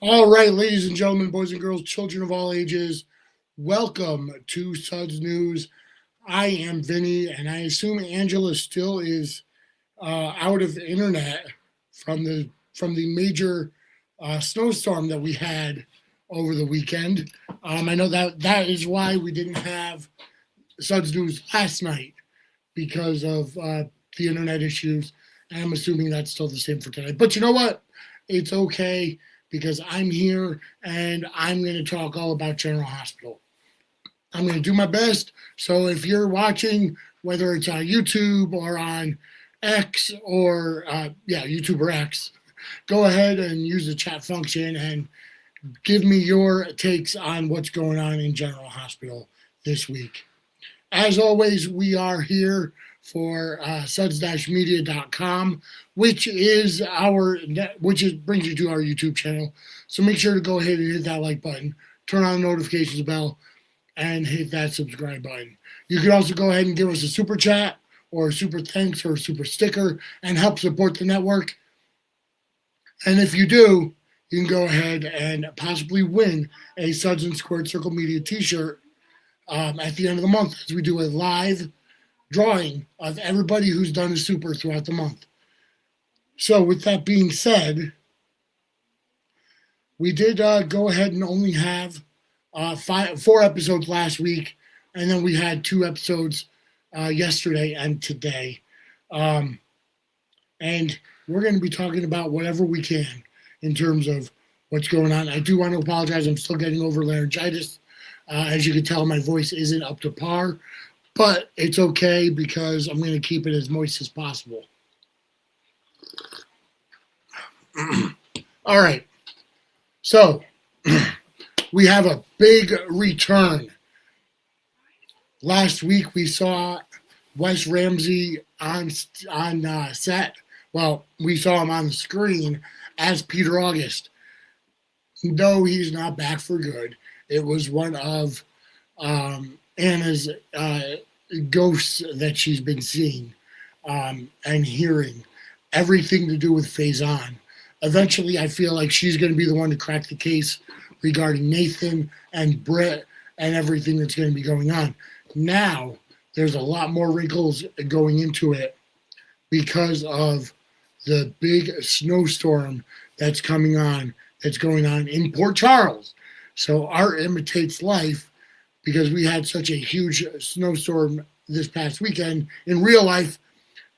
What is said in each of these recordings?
All right, ladies and gentlemen, boys and girls, children of all ages, welcome to Suds News. I am Vinny, and I assume Angela still is out of the internet from the major snowstorm that we had over the weekend. I know that is why we didn't have Suds News last night because of the internet issues, and I'm assuming that's still the same for today. But you know what? It's okay because I'm here and I'm going to talk all about General Hospital. I'm going to do my best. So if you're watching, whether it's on YouTube or on X or, YouTube or X, go ahead and use the chat function and give me your takes on what's going on in General Hospital this week. As always, we are here for suds-media.com, which brings you to our YouTube channel. So make sure to go ahead and hit that like button, turn on the notifications bell, and hit that subscribe button. You can also go ahead and give us a super chat or a super thanks or a super sticker and help support the network. And if you do, you can go ahead and possibly win a Suds and Squared Circle Media t-shirt at the end of the month, as we do a live drawing of everybody who's done a super throughout the month. So with that being said, we did go ahead and only have 4 episodes last week, and then we had 2 episodes yesterday and today. And we're going to be talking about whatever we can in terms of what's going on. I do want to apologize. I'm still getting over laryngitis. As you can tell, my voice isn't up to par, but it's okay because I'm going to keep it as moist as possible. All right. So we have a big return. Last week we saw Wes Ramsey on set. Well, we saw him on the screen as Peter August. No, he's not back for good. It was one of Anna's ghosts that she's been seeing and hearing. Everything to do with Faison. Eventually, I feel like she's going to be the one to crack the case regarding Nathan and Britt and everything that's going to be going on. Now, there's a lot more wrinkles going into it because of the big snowstorm that's going on in Port Charles. So art imitates life because we had such a huge snowstorm this past weekend. In real life,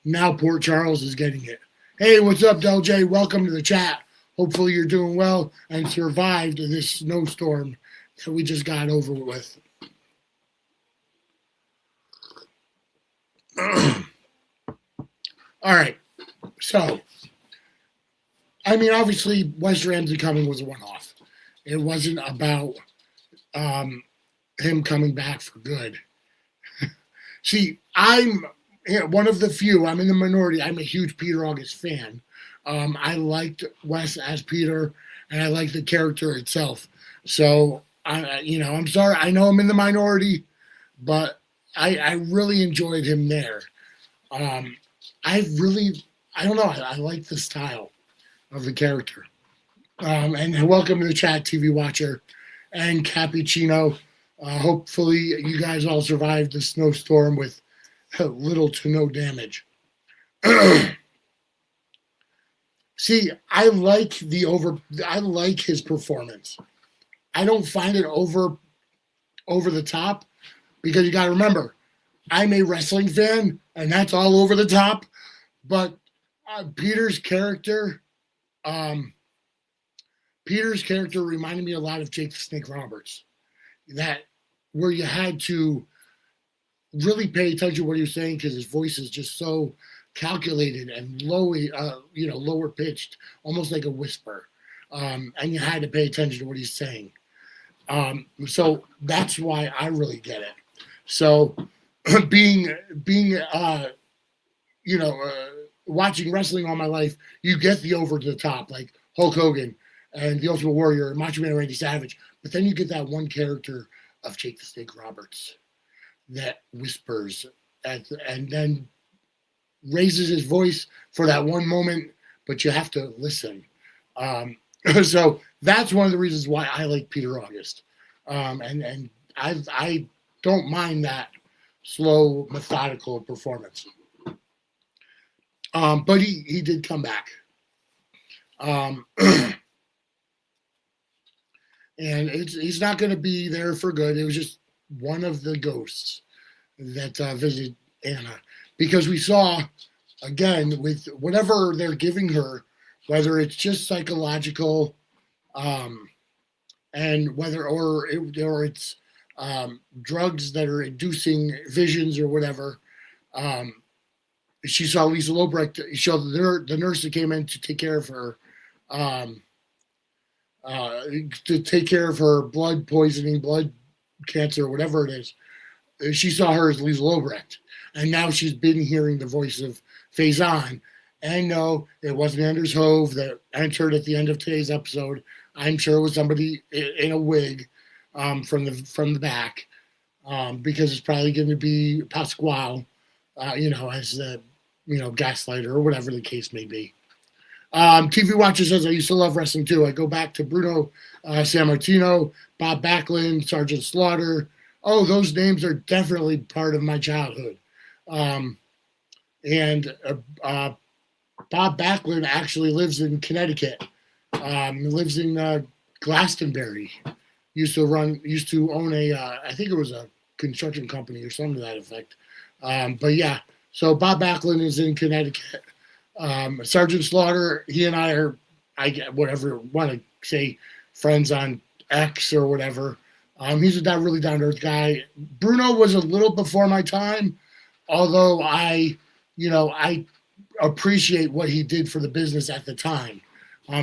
now Port Charles is getting it. Hey, what's up, Del J? Welcome to the chat. Hopefully you're doing well and survived this snowstorm that we just got over with. All right. So, I mean, obviously, Wes Ramsey coming was a one-off. It wasn't about him coming back for good. See, I'm one of the few. I'm in the minority. I'm a huge Peter August fan. I liked Wes as Peter, and I liked the character itself. So, I'm sorry. I know I'm in the minority, but I really enjoyed him there. I don't know. I like the style of the character. And welcome to the chat, TV watcher and Cappuccino. Hopefully you guys all survived the snowstorm with little to no damage. See, I like his performance. I don't find it over the top because you got to remember, I'm a wrestling fan and that's all over the top. But Peter's character reminded me a lot of Jake the Snake Roberts. Where you had to really pay attention to what he was saying because his voice is just so calculated and lower pitched, almost like a whisper. And you had to pay attention to what he's saying. So that's why I really get it. So watching wrestling all my life, you get the over the top, like Hulk Hogan and the Ultimate Warrior and Macho Man Randy Savage. But then you get that one character of Jake the Snake Roberts that whispers and then raises his voice for that one moment, but you have to listen. So that's one of the reasons why I like Peter August. And I don't mind that slow, methodical performance. But he did come back. And he's not going to be there for good. It was just one of the ghosts that visited Anna, because we saw, again, with whatever they're giving her, whether it's just psychological, and whether or it's drugs that are inducing visions or whatever. She saw Lisa Lobrecht. She saw the nurse that came in to take care of her, blood poisoning, blood cancer, whatever it is. She saw her as Lisa Lobrecht, and now she's been hearing the voice of Faison. And no, it wasn't Anders Hove that entered at the end of today's episode. I'm sure it was somebody in a wig from the back, because it's probably going to be Pasquale, as the gaslighter or whatever the case may be. TV Watcher says, I used to love wrestling too. I go back to Bruno Sammartino, Bob Backlund, Sergeant Slaughter. Oh, those names are definitely part of my childhood. And Bob Backlund actually lives in Connecticut. Lives in Glastonbury. Used to own a, I think it was a construction company or something to that effect. But yeah, so Bob Backlund is in Connecticut. Sergeant Slaughter, he and I are, whatever want to say, friends on X or whatever. He's a really down-to-earth guy. Bruno was a little before my time, although I appreciate what he did for the business at the time.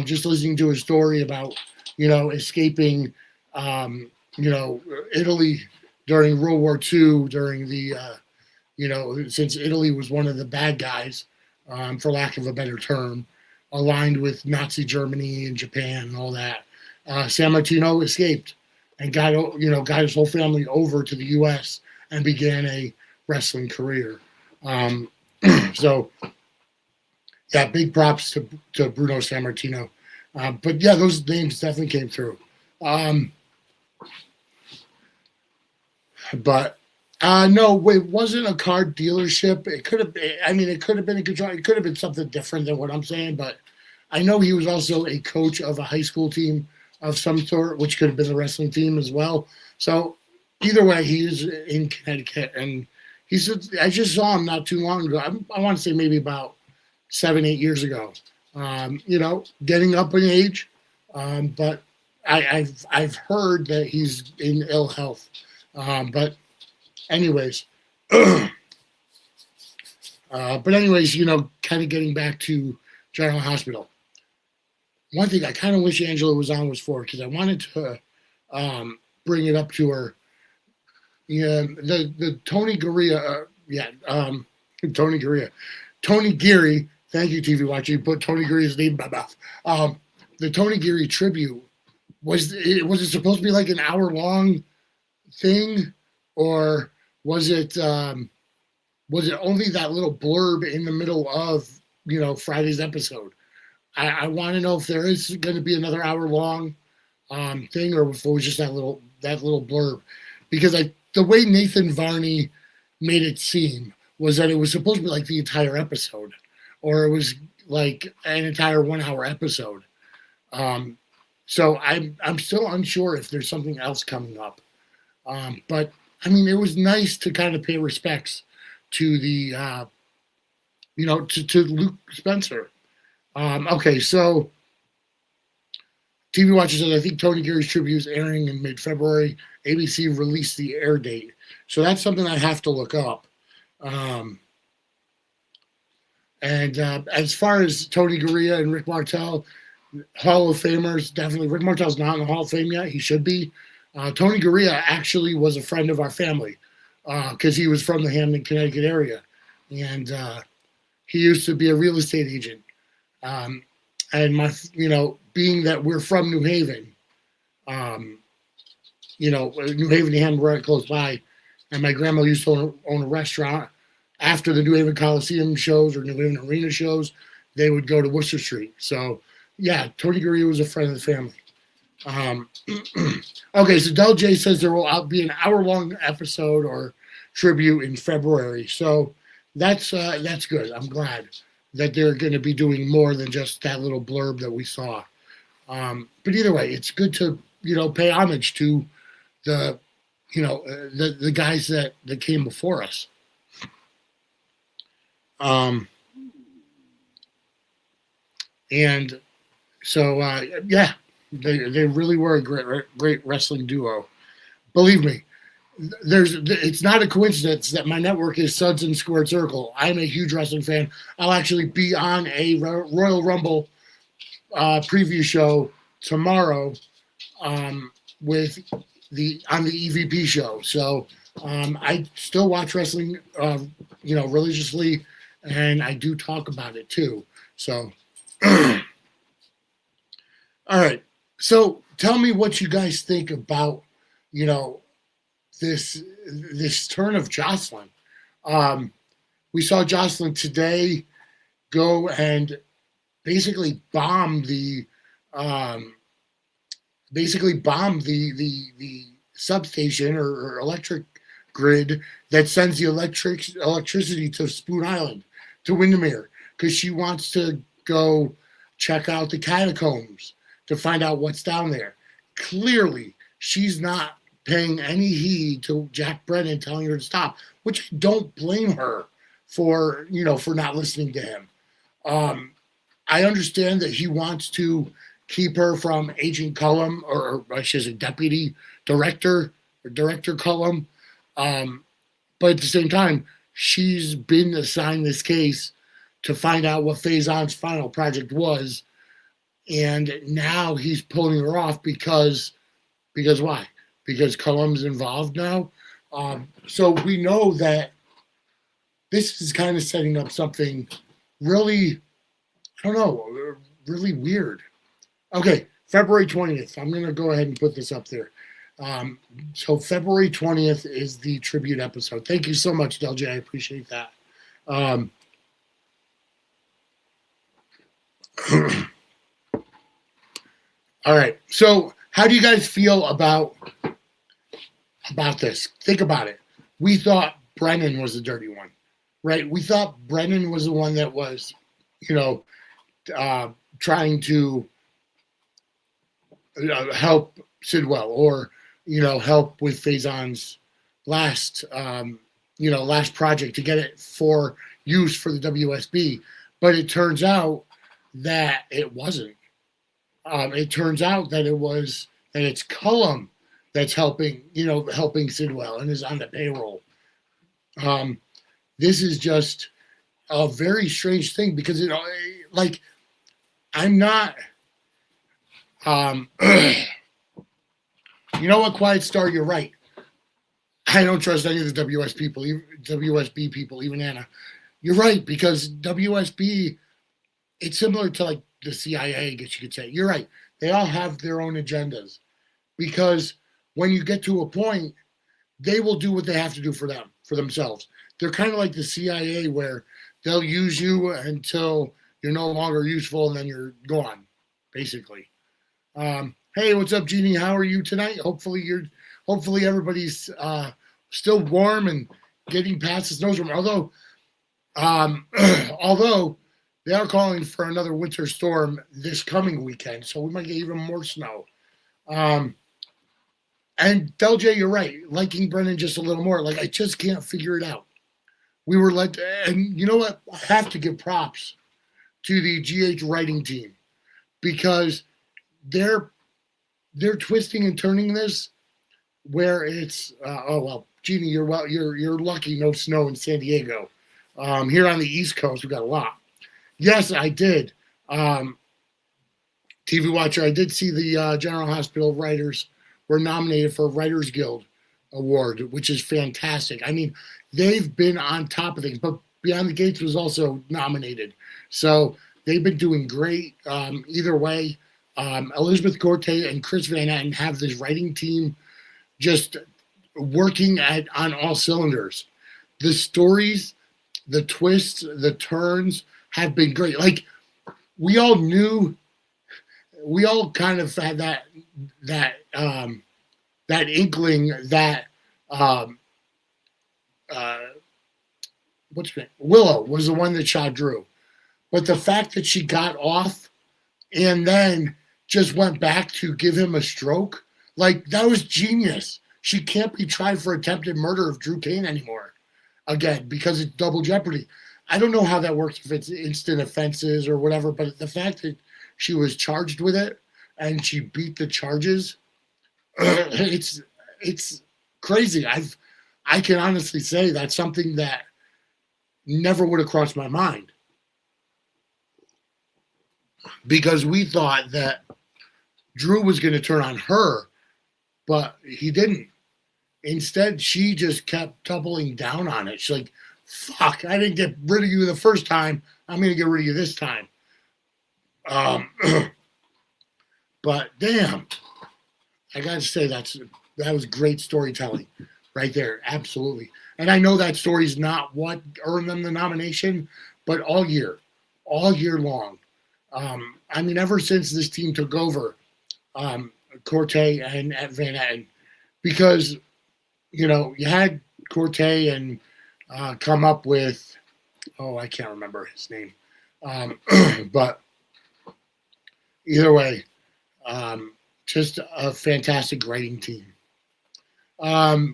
Just listening to his story about, escaping, Italy during World War II, during the, since Italy was one of the bad guys, for lack of a better term, aligned with Nazi Germany and Japan and all that. Sammartino escaped and got his whole family over to the U.S. and began a wrestling career. So, yeah, big props to Bruno Sammartino. But yeah, those names definitely came through. But no, it wasn't a car dealership. It could have been, it could have been a control. It could have been something different than what I'm saying. But I know he was also a coach of a high school team of some sort, which could have been the wrestling team as well. So either way, he's in Connecticut, and he said, I just saw him not too long ago. I want to say maybe about 7-8 years ago. Getting up in age, but I've heard that he's in ill health. But anyways, kind of getting back to General Hospital. One thing I kind of wish Angela was on was for, because I wanted to bring it up to her. Yeah, the Tony Gurria, Tony Geary. Thank you, TV Watcher. You put Tony Geary's name in my mouth. The Tony Geary tribute, was it supposed to be like an hour-long thing, or was it only that little blurb in the middle of Friday's episode? I want to know if there is going to be another hour-long thing, or if it was just that little blurb, because the way Nathan Varney made it seem was that it was supposed to be like the entire episode, or it was like an entire 1-hour episode. So I'm still unsure if there's something else coming up. But it was nice to kind of pay respects to the, to Luke Spencer. Okay, so TV Watcher says, I think Tony Geary's tribute is airing in mid-February. ABC released the air date. So that's something I have to look up. And as far as Tony Gurria and Rick Martel, Hall of Famers, definitely. Rick Martel's not in the Hall of Fame yet. He should be. Tony Gurria actually was a friend of our family, because he was from the Hamden, Connecticut area. And he used to be a real estate agent. And being that we're from New Haven, New Haven and Hamden were right close by. And my grandma used to own a restaurant. After the New Haven Coliseum shows or New Haven Arena shows, they would go to Worcester Street. So Yeah, Tony Gurria was a friend of the family. Okay, so Del J says there will be an hour-long episode or tribute in February. So that's good. I'm glad that they're going to be doing more than just that little blurb that we saw. But either way, it's good to pay homage to the the guys that came before us. And so yeah, they really were a great wrestling duo. Believe me, it's not a coincidence that my network is Suds and Squared Circle. I'm a huge wrestling fan. I'll actually be on a Royal Rumble preview show tomorrow with the EVP show. So I still watch wrestling, religiously, and I do talk about it too. So, all right. So tell me what you guys think about, this turn of Jocelyn. We saw Jocelyn today go and basically bomb the substation or electric grid that sends the electricity to Spoon Island, to Windermere, because she wants to go check out the catacombs to find out what's down there. Clearly, she's not paying any heed to Jack Brennan telling her to stop, which I don't blame her for not listening to him. I understand that he wants to keep her from Agent Cullum, or she's a deputy director, or Director Cullum. But at the same time, she's been assigned this case to find out what Faison's final project was. And now he's pulling her off because why? Because Cullum's involved now. So we know that this is kind of setting up something really, I don't know, really weird. Okay, February 20th. I'm going to go ahead and put this up there. So February 20th is the tribute episode. Thank you so much, Del J. I appreciate that. All right. So how do you guys feel about this? Think about it. We thought Brennan was the dirty one, right? We thought Brennan was the one that was, trying to help Sidwell, or help with Faison's last project to get it for use for the WSB. But it turns out that it wasn't. It turns out that it's Cullum that's helping Sidwell and is on the payroll. This is just a very strange thing because I'm not. You know what, Quiet Star? You're right. I don't trust any of the WSB people, even Anna. You're right, because WSB, it's similar to like the CIA, I guess you could say. You're right. They all have their own agendas, because when you get to a point, they will do what they have to do for themselves. They're kind of like the CIA, where they'll use you until you're no longer useful and then you're gone, basically. Hey, what's up, Jeannie? How are you tonight? Hopefully everybody's still warm and getting past the snowstorm. Although they are calling for another winter storm this coming weekend, so we might get even more snow. And Del J, you're right. Liking Brennan just a little more. I just can't figure it out. We were and you know what? I have to give props to the GH writing team, because they're twisting and turning this where it's Jeannie, you're lucky no snow in San Diego. Here on the East Coast, we got a lot. Yes, I did. TV Watcher, I did see the General Hospital writers were nominated for a Writers Guild Award, which is fantastic. I mean, they've been on top of things, but Beyond the Gates was also nominated. So they've been doing great. Either way, Elizabeth Gorte and Chris Van Etten have this writing team just working on all cylinders. The stories, the twists, the turns have been great. We all knew we all kind of had that inkling that um, what's her name? Willow was the one that shot Drew. But the fact that she got off and then just went back to give him a stroke, like that was genius. She can't be tried for attempted murder of Drew Kane anymore again because it's double jeopardy. I don't know how that works if it's instant offenses or whatever, but the fact that she was charged with it and she beat the charges, it's crazy. I can honestly say that's something that never would have crossed my mind because we thought that Drew was going to turn on her, but he didn't. Instead, she just kept doubling down on it. She's like, fuck, I didn't get rid of you the first time. I'm going to get rid of you this time. But damn, I got to say that was great storytelling right there. Absolutely. And I know that story's not what earned them the nomination, but all year long. I mean, ever since this team took over, Corte and Van Etten, because, you know, you had Corte and come up with, I can't remember his name. But either way, just a fantastic writing team.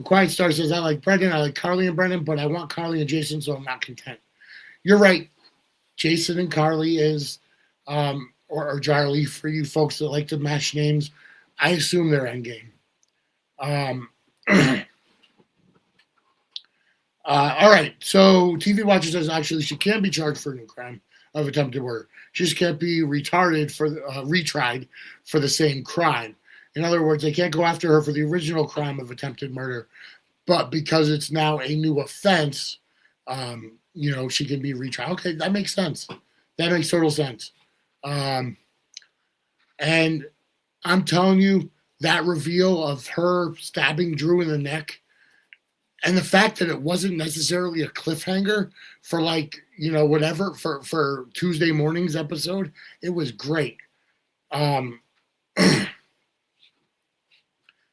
Quiet Star says, I like Brendan, I like Carly and Brendan, but I want Carly and Jason, so I'm not content. You're right. Jason and Carly is, or Charlie, for you folks that like to mash names, I assume they're endgame. All right. So TV Watcher says, actually, she can be charged for a new crime of attempted murder. She just can't be retried for the same crime. In other words, they can't go after her for the original crime of attempted murder, but because it's now a new offense, you know, she can be retried. Okay, that makes sense. That makes total sense. And I'm telling you, that reveal of her stabbing Drew in the neck and the fact that it wasn't necessarily a cliffhanger for, like, you know, whatever, for Tuesday morning's episode, it was great.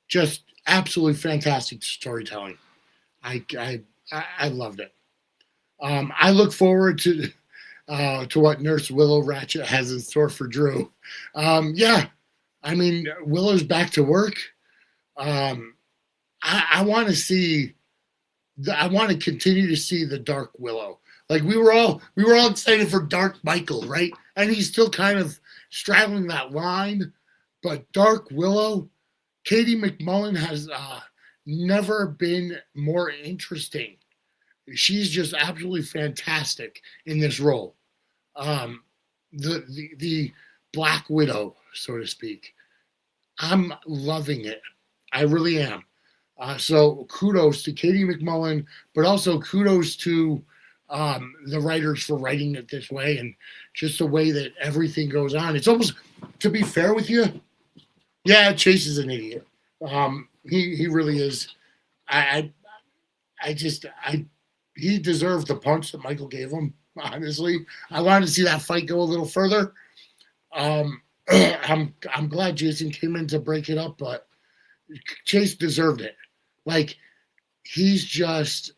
Just absolutely fantastic storytelling. I loved it. I look forward to what Nurse Willow Ratchet has in store for Drew. Yeah, I mean, Willow's back to work. I want to see. I want to continue to see the Dark Willow. Like we were all excited for Dark Michael, right? And he's still kind of straddling that line. But Dark Willow, Katie McMullen has never been more interesting. She's just absolutely fantastic in this role. The Black Widow, so to speak. I'm loving it. I really am. So kudos to Katie McMullen, but also kudos to the writers for writing it this way and just the way that everything goes on. It's almost, to be fair with you, yeah, Chase is an idiot. He really is. He deserved the punch that Michael gave him. Honestly, I wanted to see that fight go a little further. I'm glad Jason came in to break it up, but Chase deserved it. Like he's just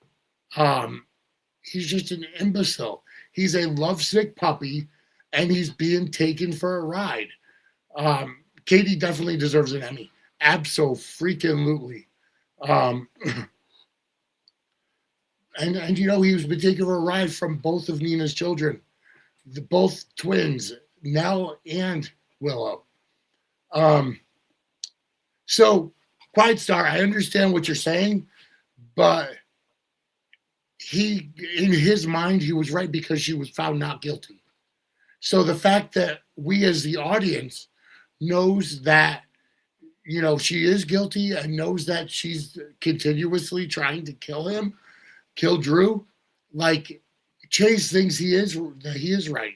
an imbecile. He's a lovesick puppy, and he's being taken for a ride. Katie definitely deserves an Emmy. Abso-freaking-lutely. And you know, he's been taken for a ride from both of Nina's children, both twins, Nell and Willow. So, Quiet Star, I understand what you're saying, but in his mind, he was right because she was found not guilty. So the fact that we as the audience knows that, you know, she is guilty and knows that she's continuously trying to kill Drew, like Chase thinks that he is right.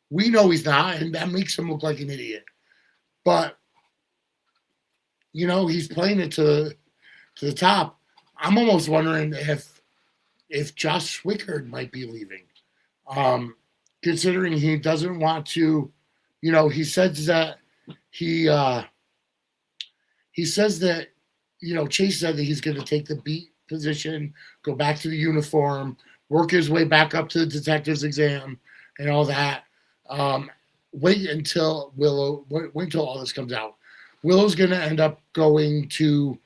We know he's not, and that makes him look like an idiot. But, you know, he's playing it to the top. I'm almost wondering if Josh Swickard might be leaving. Considering he doesn't want to, you know, he says that he says that, Chase said that he's going to take the beat position, go back to the uniform, work his way back up to the detective's exam and all that. Wait until all this comes out. Willow's going to end up going to,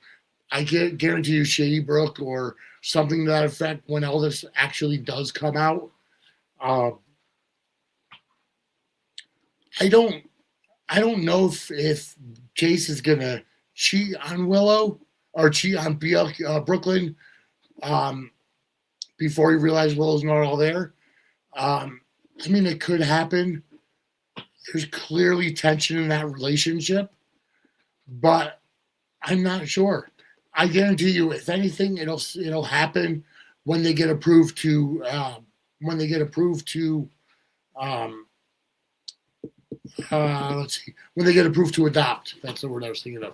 I guarantee you, Shady Brook or something to that effect when all this actually does come out. I don't know if Chase is going to cheat on Willow or cheat on Brooklyn before he realized Willow's not all there. It could happen. There's clearly tension in that relationship, but I'm not sure. I guarantee you, if anything, it'll happen when they get approved to when they get approved to adopt. That's the word I was thinking of.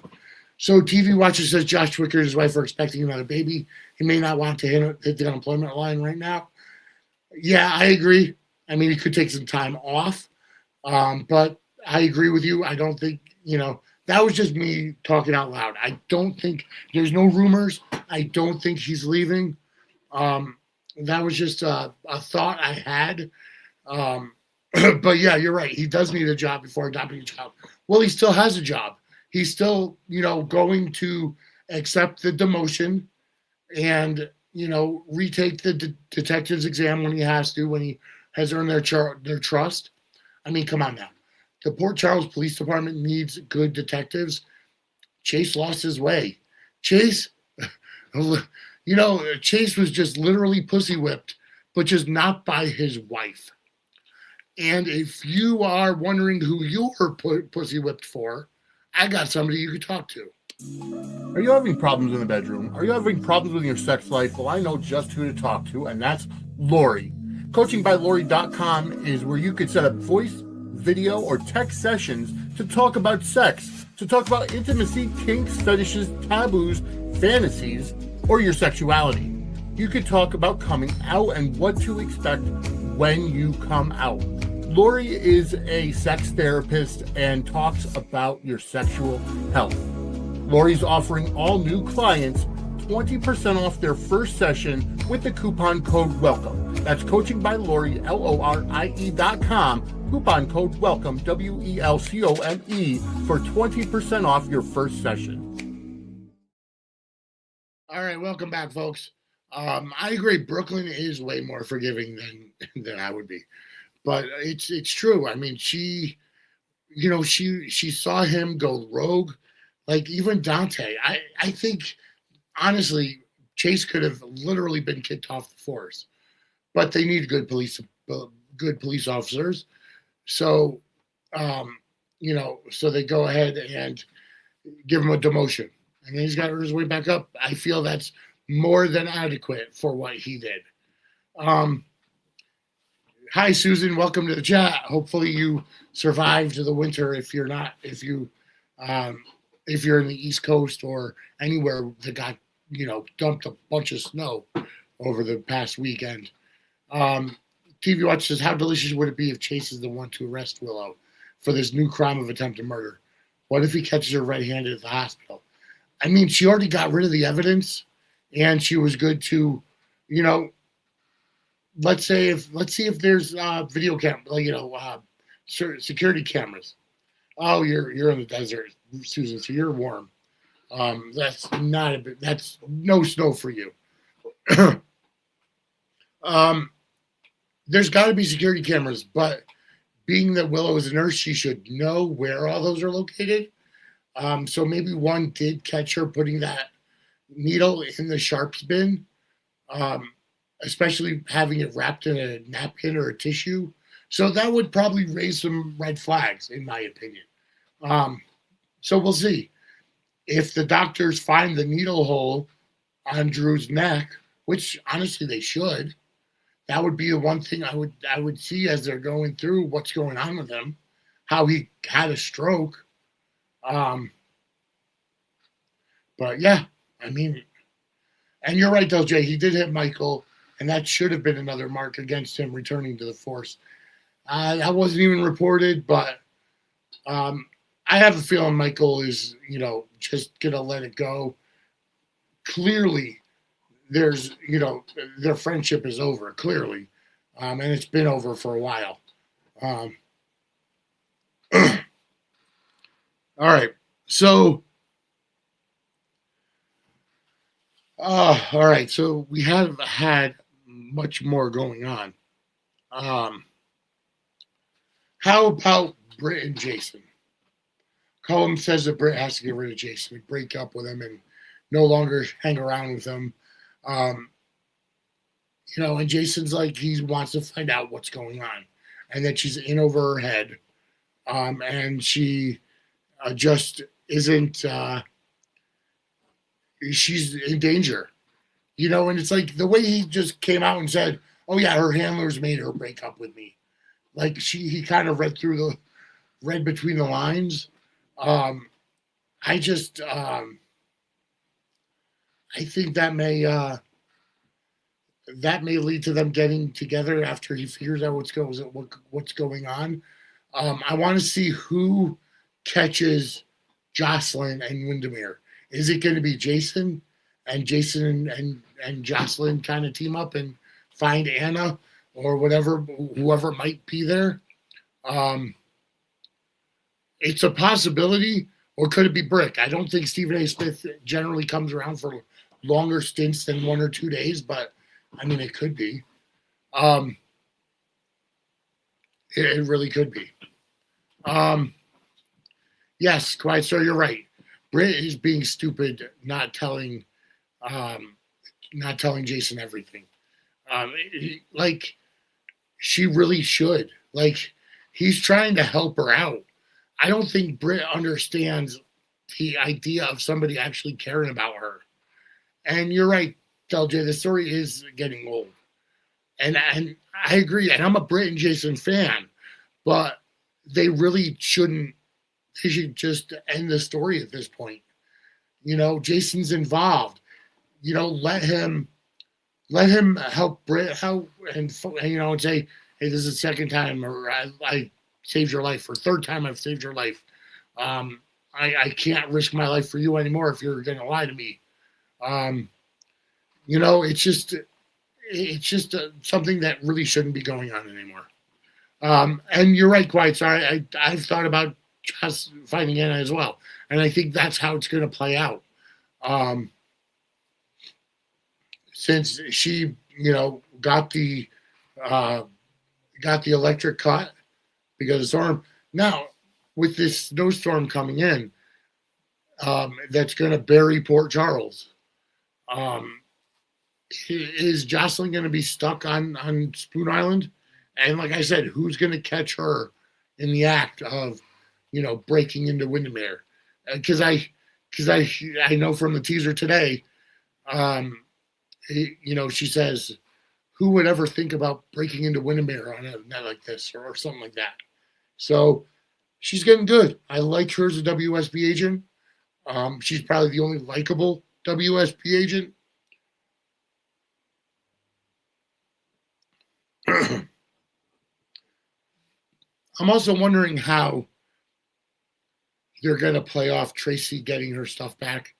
So TV Watcher says Josh Twicker and his wife are expecting another baby. He may not want to hit the unemployment line right now. Yeah, I agree. He could take some time off. But I agree with you. I don't think, that was just me talking out loud. I don't think there's no rumors. I don't think he's leaving. That was just a thought I had. But yeah, you're right. He does need a job before adopting a child. Well, he still has a job. He's still, going to accept the demotion and, retake the detective's exam when he has to, when he has earned their trust. Come on now. The Port Charles Police Department needs good detectives. Chase lost his way. Chase was just literally pussy whipped, but just not by his wife. And if you are wondering who you were pussy whipped for, I got somebody you could talk to. Are you having problems in the bedroom? Are you having problems with your sex life? Well, I know just who to talk to, and that's Lori. CoachingByLori.com is where you could set up voice, video, or text sessions to talk about sex, to talk about intimacy, kinks, fetishes, taboos, fantasies, or your sexuality. You could talk about coming out and what to expect when you come out. Lori is a sex therapist and talks about your sexual health. Lori's offering all new clients 20% off their first session with the coupon code WELCOME. That's Coaching by Lori, LORIE.com. Coupon code WELCOME, WELCOME, for 20% off your first session. All right, welcome back, folks. I agree. Brooklyn is way more forgiving than I would be. But it's true. She saw him go rogue. Like even Dante. I think, honestly, Chase could have literally been kicked off the force. But they need good police officers. So, so they go ahead and give him a demotion. And he's got his way back up. I feel that's more than adequate for what he did. Hi, Susan. Welcome to the chat. Hopefully you survived the winter if you're in the East Coast or anywhere that got, dumped a bunch of snow over the past weekend. TV Watch says, how delicious would it be if Chase is the one to arrest Willow for this new crime of attempted murder? What if he catches her red-handed at the hospital? She already got rid of the evidence and she was good to, let's see if there's video security cameras. Oh, you're in the desert, Susan, so you're warm. That's no snow for you. There's got to be security cameras, but being that Willow is a nurse, she should know where all those are located. So maybe one did catch her putting that needle in the sharps bin, especially having it wrapped in a napkin or a tissue. So that would probably raise some red flags, in my opinion. So we'll see. If the doctors find the needle hole on Drew's neck, which honestly they should, that would be the one thing I would see as they're going through what's going on with him, how he had a stroke. But yeah, and you're right though, Jay, he did hit Michael, and that should have been another mark against him returning to the force. That wasn't even reported, but I have a feeling Michael is, just gonna let it go. Clearly, there's, their friendship is over. Clearly, and it's been over for a while. Um, all right, so all right, so we have had much more going on. Um, how about Britt and Jason? Cullum says that Britt has to get rid of Jason, break up with him, and no longer hang around with him. Um, and Jason's like he wants to find out what's going on, and that she's in over her head, and she just isn't. She's in danger, and it's like the way he just came out and said, "Oh yeah, her handlers made her break up with me." Like he kind of read between the lines. Um, I just I think that may lead to them getting together after he figures out what's going on. I want to see who catches Jocelyn and Windermere. Is it going to be Jason? And Jason and Jocelyn kind of team up and find Anna or whoever might be there. It's a possibility, or could it be Brick? I don't think Stephen A. Smith generally comes around for longer stints than 1 or 2 days, but I mean, it could be. It really could be. Yes, Quiet Star, you're right. Britt is being stupid, not telling Jason everything. Like she really should. Like he's trying to help her out. I don't think Britt understands the idea of somebody actually caring about her. And you're right, LJ. The story is getting old, and I agree. And I'm a Britt and Jason fan, but they really shouldn't. They should just end the story at this point. Jason's involved. Let him help Britt out and say, hey, this is the second time, or I saved your life, or third time I've saved your life. I can't risk my life for you anymore if you're going to lie to me. It's just something that really shouldn't be going on anymore. And you're right, Quiet. Sorry, I've thought about just finding Anna as well, and I think that's how it's going to play out. Since she, got the electric cut because of the storm. Now, with this snowstorm coming in, that's going to bury Port Charles. Is Jocelyn going to be stuck on Spoon Island? And like I said, who's going to catch her in the act of, breaking into Windermere? Because I know from the teaser today, she says, who would ever think about breaking into Windermere on a night like this or something like that? So she's getting good. I like her as a WSB agent. She's probably the only likable WSB agent. I'm also wondering how they're going to play off Tracy getting her stuff back.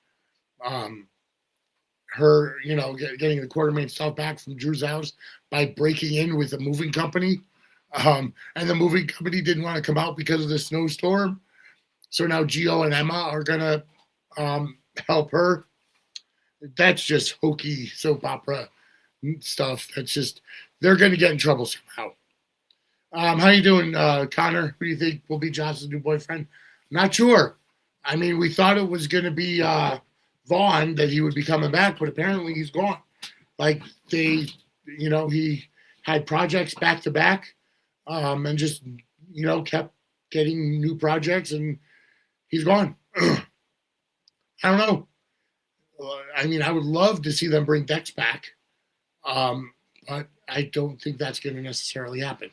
Her, getting the Quartermain stuff back from Drew's house by breaking in with a moving company. And the moving company didn't want to come out because of the snowstorm. So now Gio and Emma are going to help her. That's just hokey soap opera stuff. That's just, they're going to get in trouble somehow. How you doing, Connor? Who do you think will be Johnson's new boyfriend? Not sure. I mean, we thought it was going to be Vaughn, that he would be coming back, but apparently he's gone. Like he had projects back to back, and just kept getting new projects, and he's gone. I don't know. I mean, I would love to see them bring Dex back, but I don't think that's going to necessarily happen.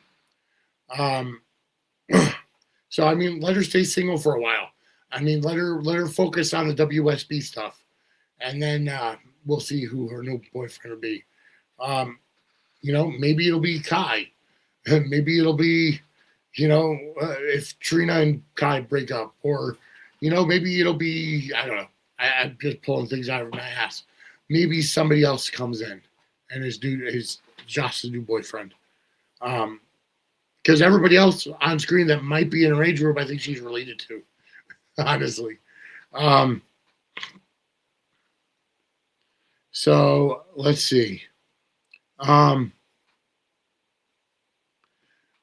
So I mean, let her stay single for a while. I mean, let her focus on the WSB stuff, and then we'll see who her new boyfriend will be. Maybe it'll be Kai, maybe it'll be if Trina and Kai break up, or, maybe it'll be, I don't know. I'm just pulling things out of my ass. Maybe somebody else comes in and is Josh's new boyfriend. Because everybody else on screen that might be in a rage group, I think she's related to, honestly. So let's see. What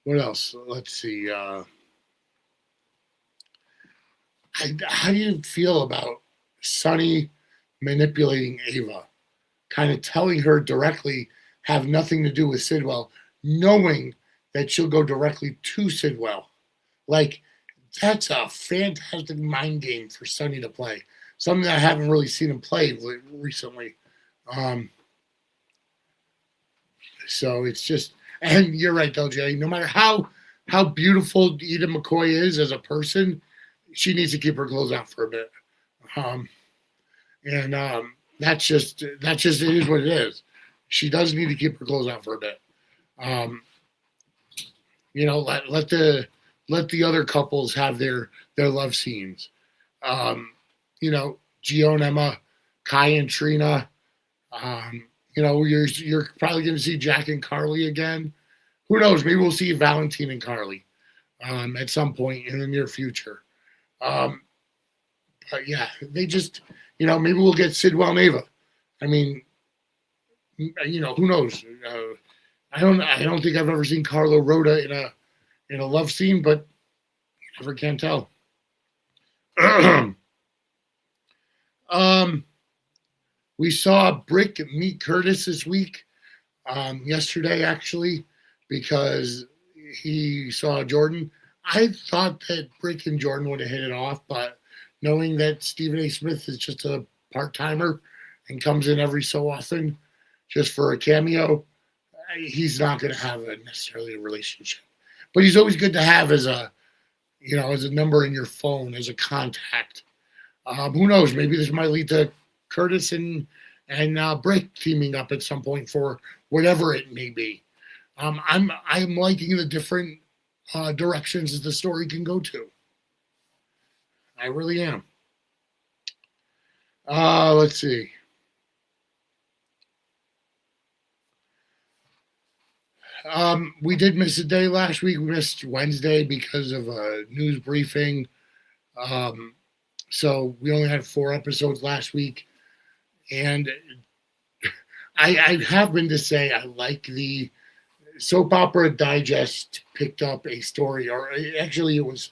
else? Let's see. How do you feel about Sonny manipulating Ava? Kind of telling her directly, have nothing to do with Sidwell, knowing that she'll go directly to Sidwell. Like, that's a fantastic mind game for Sonny to play. Something that I haven't really seen him play recently. So it's just, and you're right, though, Jay. No matter how beautiful Eden McCoy is as a person, she needs to keep her clothes on for a bit. That's just it is what it is. She does need to keep her clothes on for a bit. Let the other couples have their love scenes. Gio and Emma, Kai and Trina. You're probably going to see Jack and Carly again. Who knows? Maybe we'll see Valentine and Carly at some point in the near future. But yeah, they just, maybe we'll get Sidwell and Ava. I mean, who knows? I don't think I've ever seen Carlo Rhoda in a love scene, but you never can tell. We saw Brick meet Curtis this week, yesterday actually, because he saw Jordan. I thought that Brick and Jordan would have hit it off, but knowing that Stephen A. Smith is just a part-timer and comes in every so often just for a cameo, he's not going to have necessarily a relationship. But he's always good to have as a number in your phone, as a contact. Who knows? Maybe this might lead to Curtis and Brick teaming up at some point for whatever it may be. I'm liking the different directions that the story can go to. I really am. Let's see. We did miss a day last week. We missed Wednesday because of a news briefing. So we only had 4 episodes last week. And I happen to say I like the Soap Opera Digest picked up a story, or actually it was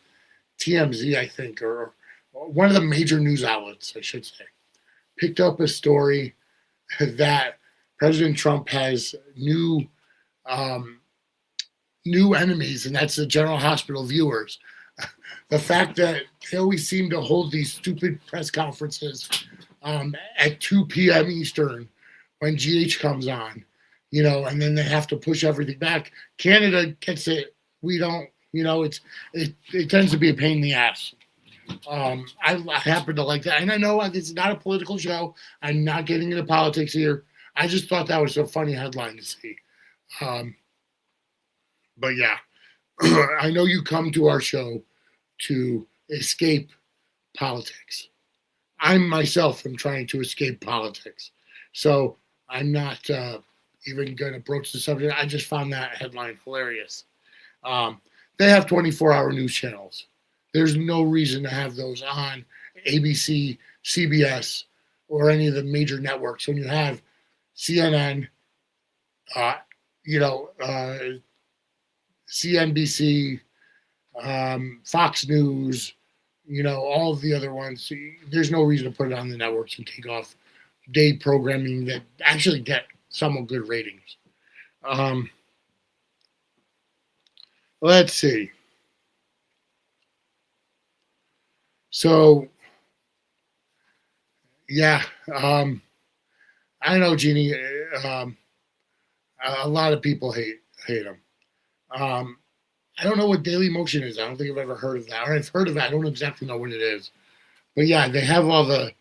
TMZ, I think, or one of the major news outlets, I should say, picked up a story that President Trump has new enemies, and that's the General Hospital viewers. The fact that they always seem to hold these stupid press conferences at 2 p.m. Eastern when GH comes on, and then they have to push everything back. Canada gets it. We don't, it tends to be a pain in the ass. I happen to like that. And I know this is not a political show. I'm not getting into politics here. I just thought that was a funny headline to see. But yeah, I know you come to our show to escape politics. I myself am trying to escape politics. So I'm not even going to broach the subject. I just found that headline hilarious. They have 24-hour news channels. There's no reason to have those on ABC, CBS, or any of the major networks when you have CNN, CNBC, Fox News, all of the other ones. There's no reason to put it on the networks and take off day programming that actually get somewhat good ratings. Let's see. So, yeah, I don't know, Jeannie. A lot of people hate him. I don't know what Daily Motion is. I don't think I've ever heard of that. Or I've heard of it. I don't exactly know what it is. But yeah, they have all the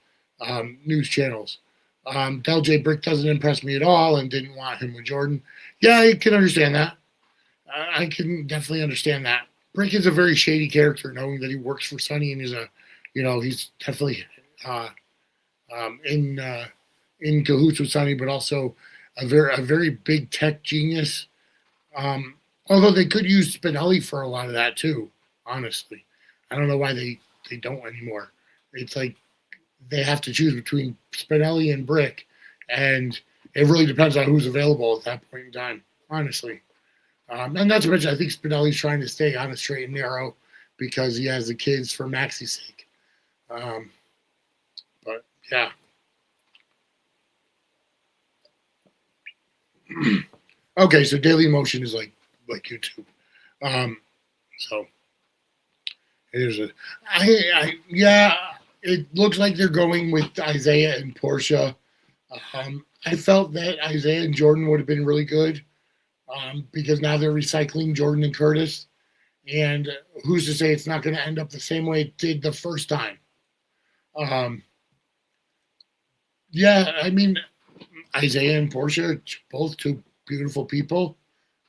news channels. Del J. Brick doesn't impress me at all and didn't want him with Jordan. Yeah, I can understand that. I can definitely understand that. Brick is a very shady character, knowing that he works for Sonny and he's definitely in cahoots with Sonny, but also a very big tech genius. Although they could use Spinelli for a lot of that too, honestly. I don't know why they don't anymore. It's like they have to choose between Spinelli and Brick, and it really depends on who's available at that point in time, honestly. And not to mention, I think Spinelli's trying to stay on a straight and narrow because he has the kids for Maxie's sake. But yeah. Okay, so Daily Motion is like YouTube. So it is it looks like they're going with Isaiah and Portia. I felt that Isaiah and Jordan would have been really good because now they're recycling Jordan and Curtis. And who's to say it's not going to end up the same way it did the first time? I mean, Isaiah and Portia, both two beautiful people.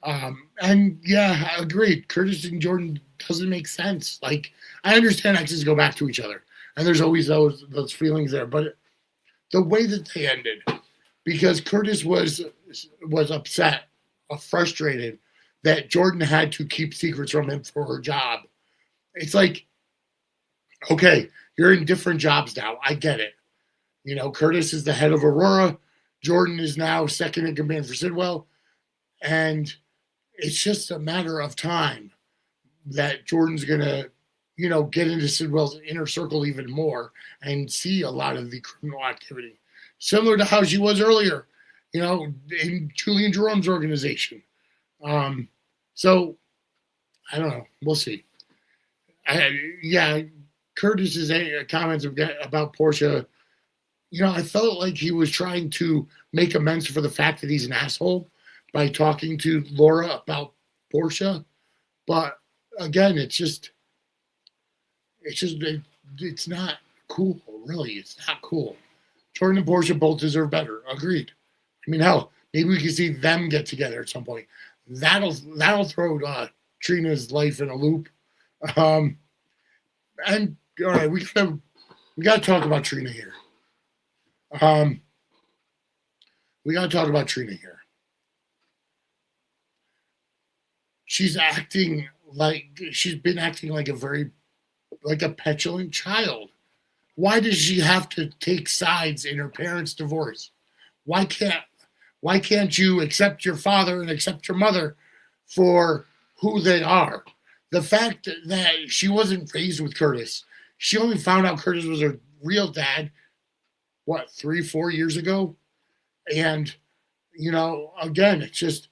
And yeah, I agreed. Curtis and Jordan doesn't make sense. Like, I understand exes go back to each other, and there's always those feelings there. But the way that they ended, because Curtis was upset, frustrated that Jordan had to keep secrets from him for her job. It's like, okay, you're in different jobs now. I get it. Curtis is the head of Aurora. Jordan is now second in command for Sidwell. And it's just a matter of time that Jordan's going to, get into Sidwell's inner circle even more and see a lot of the criminal activity. Similar to how she was earlier, in Julian Jerome's organization. So, I don't know. We'll see. Curtis's comments about Portia, I felt like he was trying to make amends for the fact that he's an asshole by talking to Laura about Portia. But again, it's not cool, really. It's not cool. Jordan and Portia both deserve better. Agreed. I mean, hell, maybe we can see them get together at some point. That'll throw Trina's life in a loop. And all right, we got to talk about Trina here. We got to talk about Trina here. She's been acting like a petulant child. Why does she have to take sides in her parents' divorce? Why can't you accept your father and accept your mother for who they are? The fact that she wasn't raised with Curtis, she only found out Curtis was her real dad, 3-4 years ago? And, again, it's just,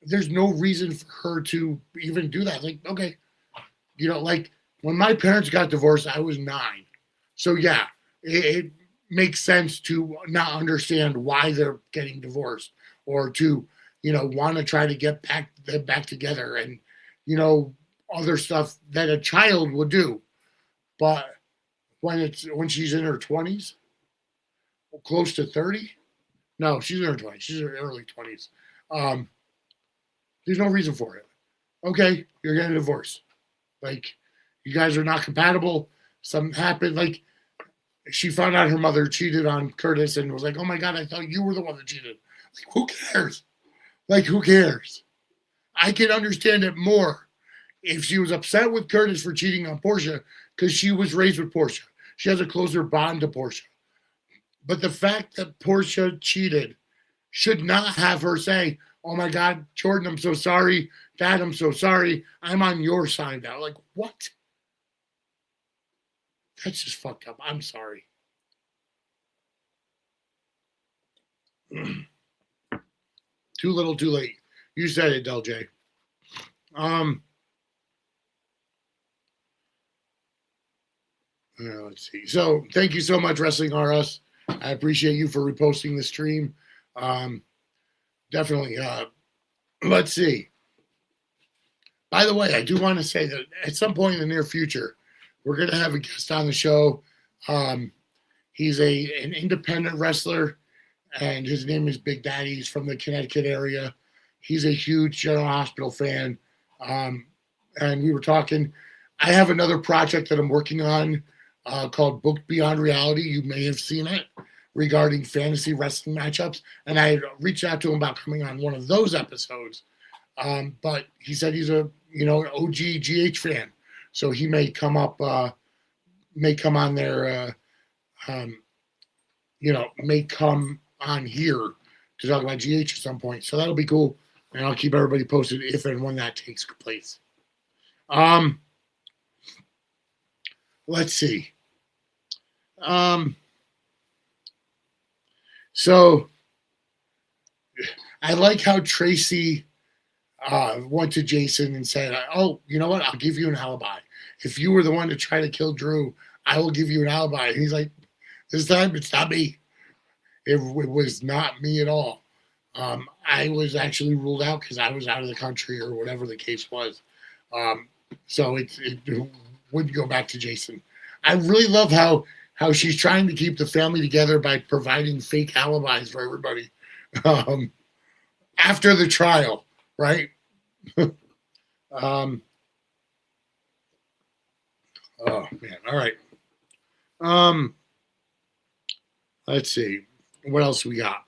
there's no reason for her to even do that. Like, okay, like when my parents got divorced, I was 9. So yeah, it makes sense to not understand why they're getting divorced or to, want to try to get back together and, other stuff that a child would do. But when she's in her 20s, close to 30, no, she's in her 20s. She's in her early 20s. There's no reason for it. Okay, you're getting a divorce. Like, you guys are not compatible. Something happened. Like, she found out her mother cheated on Curtis and was like, oh my God, I thought you were the one that cheated. Like, who cares? Who cares? I can understand it more if she was upset with Curtis for cheating on Portia because she was raised with Portia. She has a closer bond to Portia. But the fact that Portia cheated should not have her say, oh my God, Jordan, I'm so sorry. Dad, I'm so sorry. I'm on your side now. Like, what? That's just fucked up. I'm sorry. Too little, too late. You said it, Del J. Let's see. So thank you so much, Wrestling R Us. I appreciate you for reposting the stream. Definitely. Let's see. By the way, I do want to say that at some point in the near future, we're going to have a guest on the show. He's an independent wrestler, and his name is Big Daddy. He's from the Connecticut area. He's a huge General Hospital fan. and we were talking. I have another project that I'm working on called Booked Beyond Reality. You may have seen it, regarding fantasy wrestling matchups, and I reached out to him about coming on one of those episodes. But he said he's a an OG GH fan, so he may come on there. May come on here to talk about GH at some point. So that'll be cool, and I'll keep everybody posted if and when that takes place. Let's see. So I like how Tracy went to Jason and said, "Oh, you know what? I'll give you an alibi. If you were the one to try to kill Drew, I will give you an alibi." And he's like, "This time it's not me. It was not me at all. I was actually ruled out because I was out of the country or whatever the case was. So it wouldn't go back to Jason." I really love how she's trying to keep the family together by providing fake alibis for everybody after the trial, right? Oh man! All right. Let's see what else we got.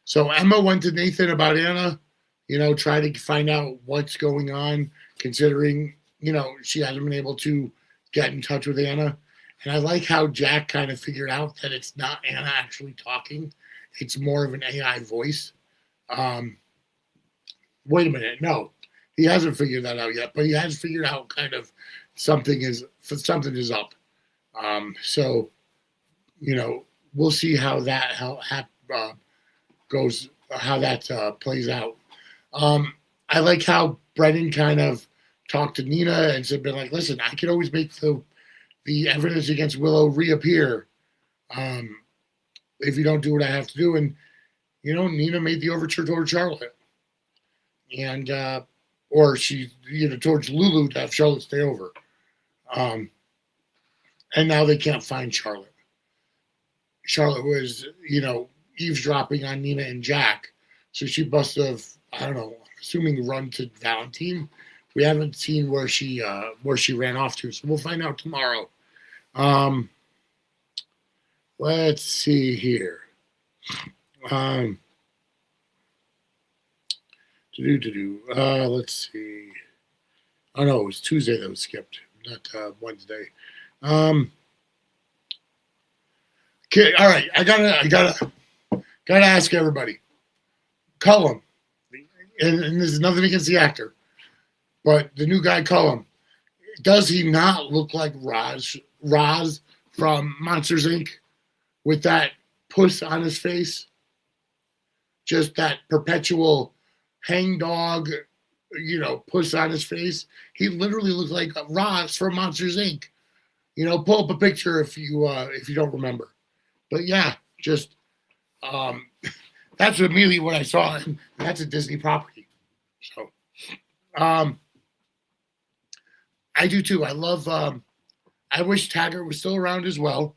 So Emma went to Nathan about Anna, try to find out what's going on, considering, she hasn't been able to get in touch with Anna. And I like how Jack kind of figured out that it's not Anna actually talking. It's more of an AI voice. Wait a minute. No, he hasn't figured that out yet, but he has figured out kind of something is up. So, we'll see how that goes, how that plays out. I like how Brennan kind of talked to Nina and said, like, listen, I can always make the evidence against Willow reappear if you don't do what I have to do. And, Nina made the overture toward Charlotte. And, or she, towards Lulu to have Charlotte stay over. And now they can't find Charlotte. Charlotte was, eavesdropping on Nina and Jack. So she must have, I don't know, assuming run to Valentine. We haven't seen where she ran off to. So we'll find out tomorrow. Let's see here. Let's see. Oh no, it was Tuesday that was skipped, not Wednesday. Okay, all right. I gotta ask everybody. Cullum, and there's nothing against the actor, but the new guy Cullum, does he not look like Roz from Monsters Inc. with that puss on his face? Just that perpetual hangdog, puss on his face. He literally looks like Roz from Monsters Inc. Pull up a picture if you don't remember. But yeah, just that's immediately what I saw, and that's a Disney property. So I do too. I love I wish Taggart was still around as well.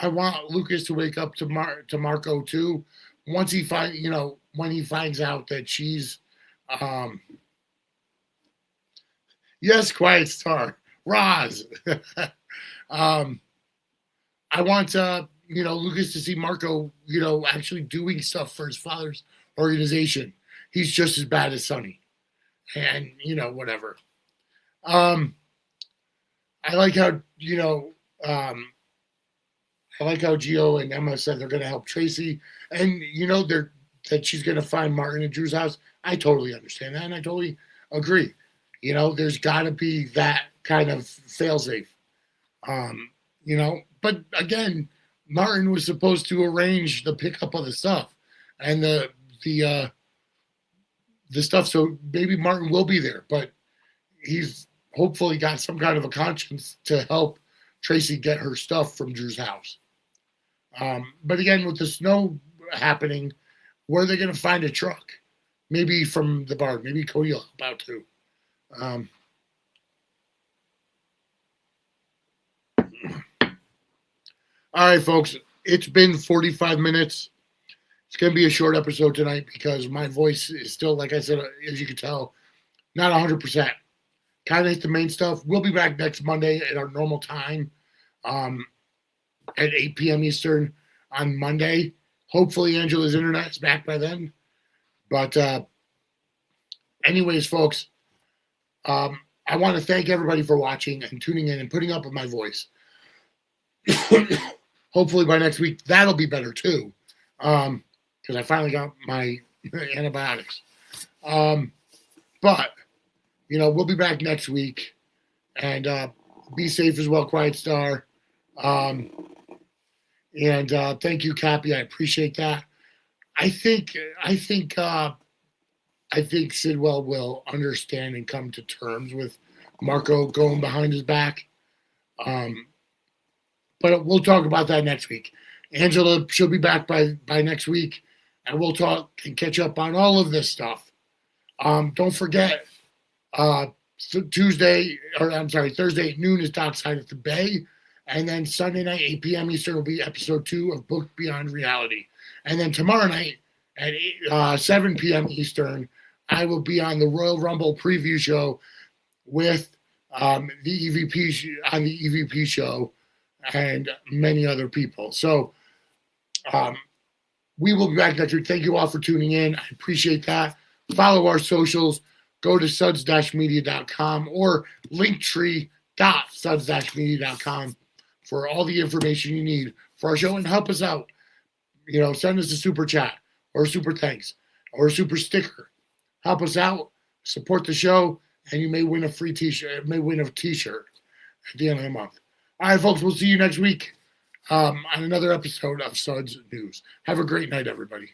I want Lucas to wake up to Marco too. Once he when he finds out that she's yes, Quiet Star, Roz. I want Lucas to see Marco, actually doing stuff for his father's organization. He's just as bad as Sonny. And, whatever. I like how, Gio and Emma said they're going to help Tracy. And, that she's going to find Martin and Drew's house. I totally understand that, and I totally agree. There's got to be that kind of fail-safe. But again, Martin was supposed to arrange the pickup of the stuff and the stuff. So maybe Martin will be there, but he's hopefully got some kind of a conscience to help Tracy get her stuff from Drew's house. But again, with the snow happening, where are they going to find a truck? Maybe from the bar. Maybe Cody will help out too. All right, folks, it's been 45 minutes. It's going to be a short episode tonight because my voice is still, like I said, as you can tell, not 100%. Kind of hit the main stuff. We'll be back next Monday at our normal time at 8 p.m. Eastern on Monday. Hopefully Angela's internet is back by then. But anyways, folks, I want to thank everybody for watching and tuning in and putting up with my voice. Hopefully by next week, that'll be better too. Because I finally got my antibiotics. But, we'll be back next week. And be safe as well, Quiet Star. And thank you, Cappy. I appreciate that. I think Sidwell will understand and come to terms with Marco going behind his back. But we'll talk about that next week. Angela, she'll be back by next week, and we'll talk and catch up on all of this stuff. Don't forget, Thursday at noon is Dockside at the Bay, and then Sunday night, 8 p.m. Eastern, will be episode 2 of Book Beyond Reality. And then tomorrow night at 7 p.m. Eastern, I will be on the Royal Rumble preview show with the EVP show and many other people. So we will be back next week. Thank you all for tuning in. I appreciate that. Follow our socials. Go to suds-media.com or linktree.suds-media.com for all the information you need for our show and help us out. Send us a super chat or a super thanks or a super sticker. Help us out, support the show, and you may win a free t-shirt. May win a t-shirt at the end of the month. All right, folks, we'll see you next week on another episode of Suds News. Have a great night, everybody.